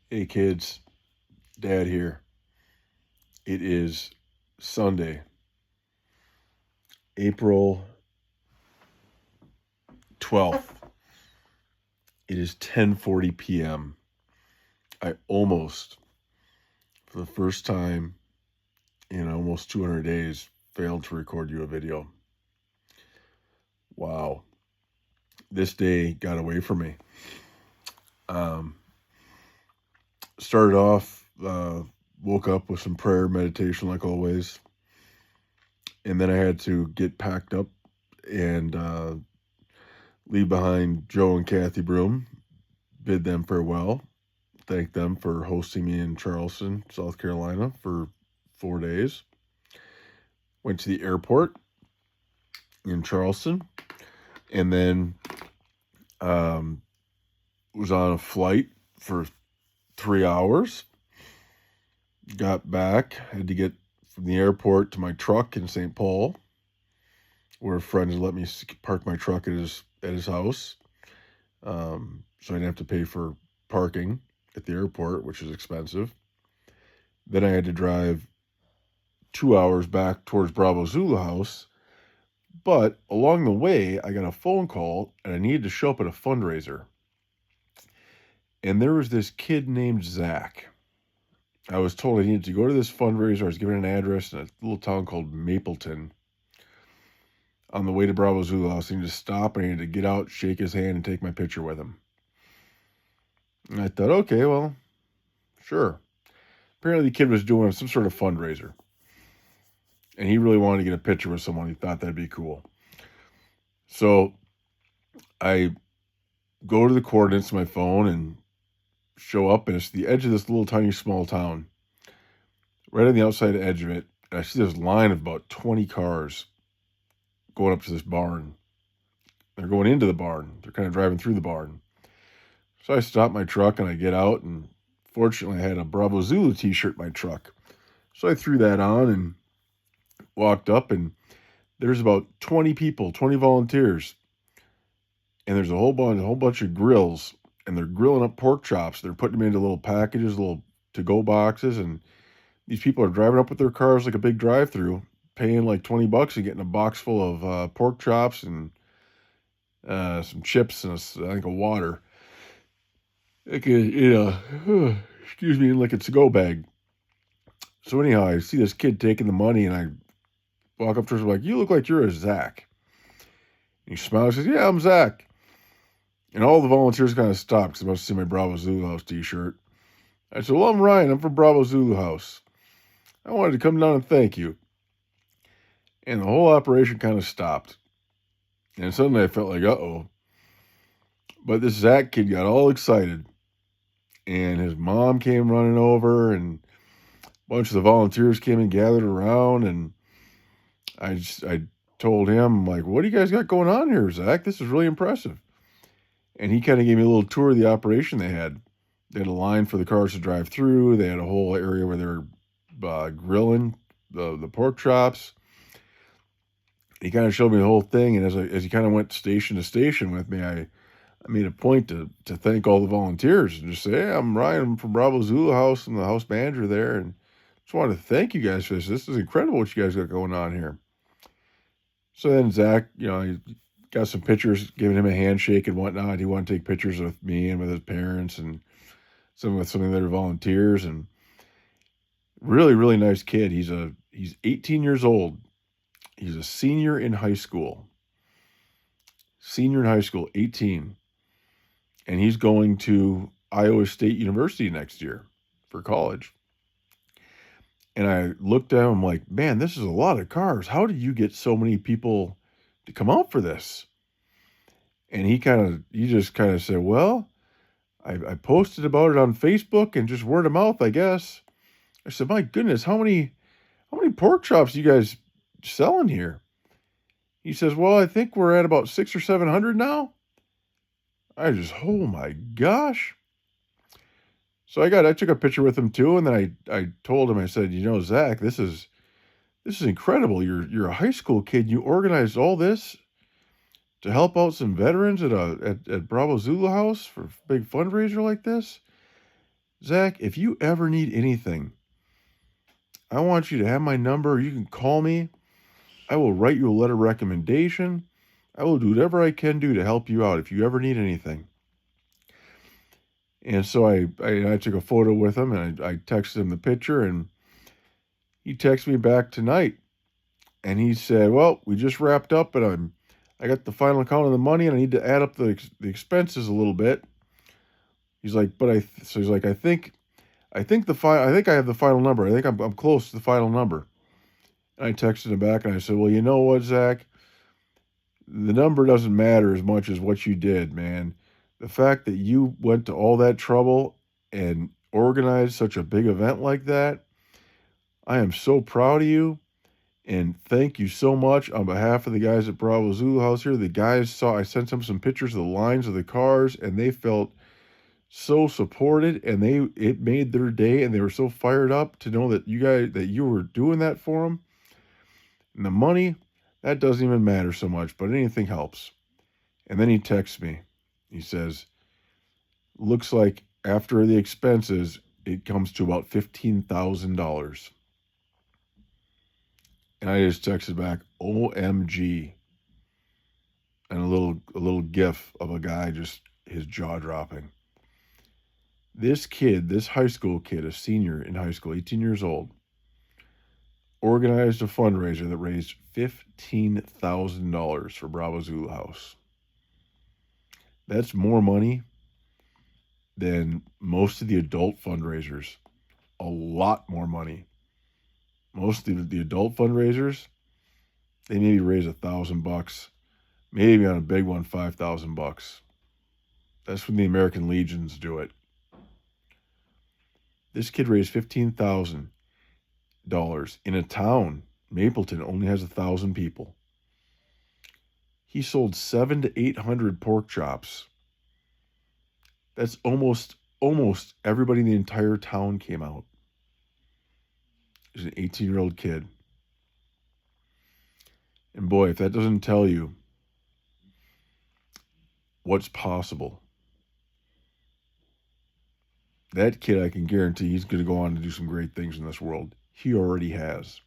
Hey kids, Dad here. It is Sunday, April 12th. It is 10:40 p.m. I almost, for the first time in almost 200 days, failed to record you a video. Wow. This day got away from me. Um, Started off, woke up with some prayer meditation like always. And then I had to get packed up and leave behind Joe and Kathy Broom, bid them farewell, thank them for hosting me in Charleston, South Carolina for 4 days. Went to the airport in Charleston and then was on a flight for 3 hours. Got back, had to get from the airport to my truck in St. Paul, where a friend had let me park my truck at his house. So I didn't have to pay for parking at the airport, which is expensive. Then I had to drive 2 hours back towards Bravo Zulu House. But along the way, I got a phone call and I needed to show up at a fundraiser. And there was this kid named Zach. I was told I needed to go to this fundraiser. I was given an address in a little town called Mapleton. On the way to Bravo Zulu House, I needed to stop. I needed to get out, shake his hand, and take my picture with him. And I thought, okay, well, sure. Apparently the kid was doing some sort of fundraiser. And he really wanted to get a picture with someone. He thought that'd be cool. So I go to the coordinates on my phone and show up, and it's the edge of this little tiny small town. Right on the outside edge of it, and I see this line of about 20 cars going up to this barn. They're going into the barn. They're kind of driving through the barn. So I stop my truck and I get out, and fortunately I had a Bravo Zulu t-shirt in my truck. So I threw that on and walked up, and there's about 20 people, 20 volunteers. And there's a whole bunch of grills, and they're grilling up pork chops. They're putting them into little packages, little to-go boxes, and these people are driving up with their cars like a big drive-through, paying like $20 and getting a box full of pork chops and some chips and I think a water. Excuse me, like it's a go bag. So anyhow, I see this kid taking the money, and I walk up to him like, "You look like you're a Zach." And he smiles and says, "Yeah, I'm Zach." And all the volunteers kind of stopped because they must see my Bravo Zulu House t-shirt. I said, "Well, I'm Ryan. I'm from Bravo Zulu House. I wanted to come down and thank you." And the whole operation kind of stopped. And suddenly I felt like, uh-oh. But this Zach kid got all excited. And his mom came running over, and a bunch of the volunteers came and gathered around. And I told him, like, "What do you guys got going on here, Zach? This is really impressive." And he kind of gave me a little tour of the operation they had. They had a line for the cars to drive through. They had a whole area where they were grilling the pork chops. He kind of showed me the whole thing, and as he kind of went station to station with me, I made a point to thank all the volunteers and just say, "Hey, I'm Ryan. I'm from Bravo Zulu House. I'm the house manager there, and just wanted to thank you guys for this. This is incredible what you guys got going on here." So then Zach, he got some pictures, giving him a handshake and whatnot. He wanted to take pictures with me and with his parents and some of the other volunteers, and really, really nice kid. He's 18 years old. He's a senior in high school. Senior in high school, 18. And he's going to Iowa State University next year for college. And I looked at him like, "Man, this is a lot of cars. How did you get so many people to come out for this?" And he just kind of said, "Well, I posted about it on Facebook and just word of mouth, I guess." I said, "My goodness, how many pork chops you guys selling here?" He says, "Well, I think we're at about 600 or 700 now." Oh my gosh. So I took a picture with him too, and then I told him, I said, "Zach, this is incredible. You're a high school kid. You organized all this to help out some veterans at Bravo Zulu House for a big fundraiser like this." Zach, if you ever need anything, I want you to have my number. You can call me. I will write you a letter of recommendation. I will do whatever I can do to help you out if you ever need anything. And so I took a photo with him and I texted him the picture, and he texted me back tonight and he said, "Well, we just wrapped up and I got the final count of the money and I need to add up the expenses a little bit." He's like, so he's like, I think I think I have the final number. I think I'm close to the final number." And I texted him back and I said, "Well, you know what, Zach? The number doesn't matter as much as what you did, man. The fact that you went to all that trouble and organized such a big event like that, I am so proud of you. And thank you so much on behalf of the guys at Bravo Zulu House here. The guys I sent them some pictures of the lines of the cars, and they felt so supported, and it made their day, and they were so fired up to know that you were doing that for them. And the money, that doesn't even matter so much, but anything helps." And then he texts me. He says, "Looks like after the expenses, it comes to about $15,000. And I just texted back, "OMG," and a little gif of a guy just his jaw dropping. This kid, this high school kid, a senior in high school, 18 years old, organized a fundraiser that raised $15,000 for Bravo Zulu House. That's more money than most of the adult fundraisers. A lot more money. Most of the adult fundraisers, they maybe raise $1,000, maybe on a big one, $5,000. That's when the American Legions do it. This kid raised $15,000 in a town. Mapleton only has 1,000 people. He sold 700 to 800 pork chops. That's almost everybody in the entire town came out. He's an 18-year-old kid. And boy, if that doesn't tell you what's possible, that kid, I can guarantee he's going to go on to do some great things in this world. He already has.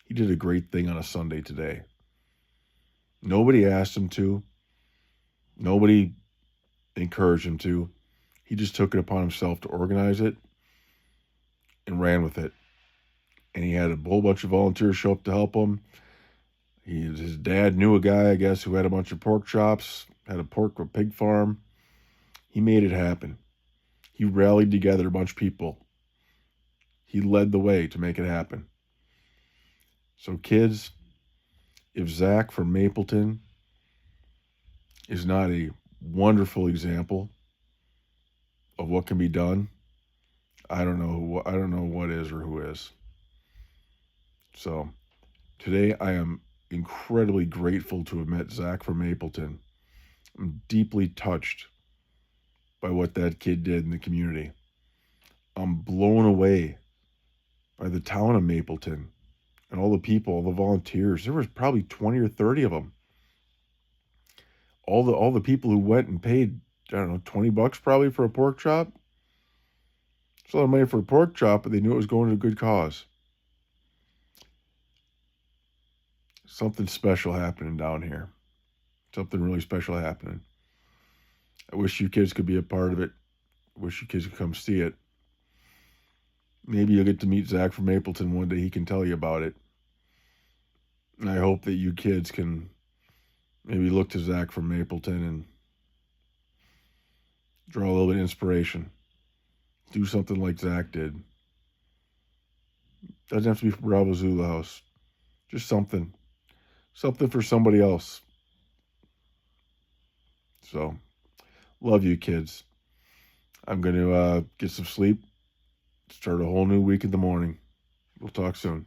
He did a great thing on a Sunday today. Nobody asked him to. Nobody encouraged him to. He just took it upon himself to organize it and ran with it. And he had a whole bunch of volunteers show up to help him. His dad knew a guy, I guess, who had a bunch of pork chops, had a pig farm. He made it happen. He rallied together a bunch of people. He led the way to make it happen. So kids, if Zach from Mapleton is not a wonderful example of what can be done, I don't know what is or who is. So today I am incredibly grateful to have met Zach from Mapleton. I'm deeply touched by what that kid did in the community. I'm blown away by the town of Mapleton and all the people, all the volunteers. There was probably 20 or 30 of them. All the people who went and paid, I don't know, $20 probably for a pork chop. It's a lot of money for a pork chop, but they knew it was going to a good cause. Something special happening down here. Something really special happening. I wish you kids could be a part of it. I wish you kids could come see it. Maybe you'll get to meet Zach from Mapleton one day. He can tell you about it. And I hope that you kids can maybe look to Zach from Mapleton and draw a little bit of inspiration. Do something like Zach did. Doesn't have to be for Bravo Zulu House. Just something. Something for somebody else. So, love you kids. I'm going to get some sleep. Start a whole new week in the morning. We'll talk soon.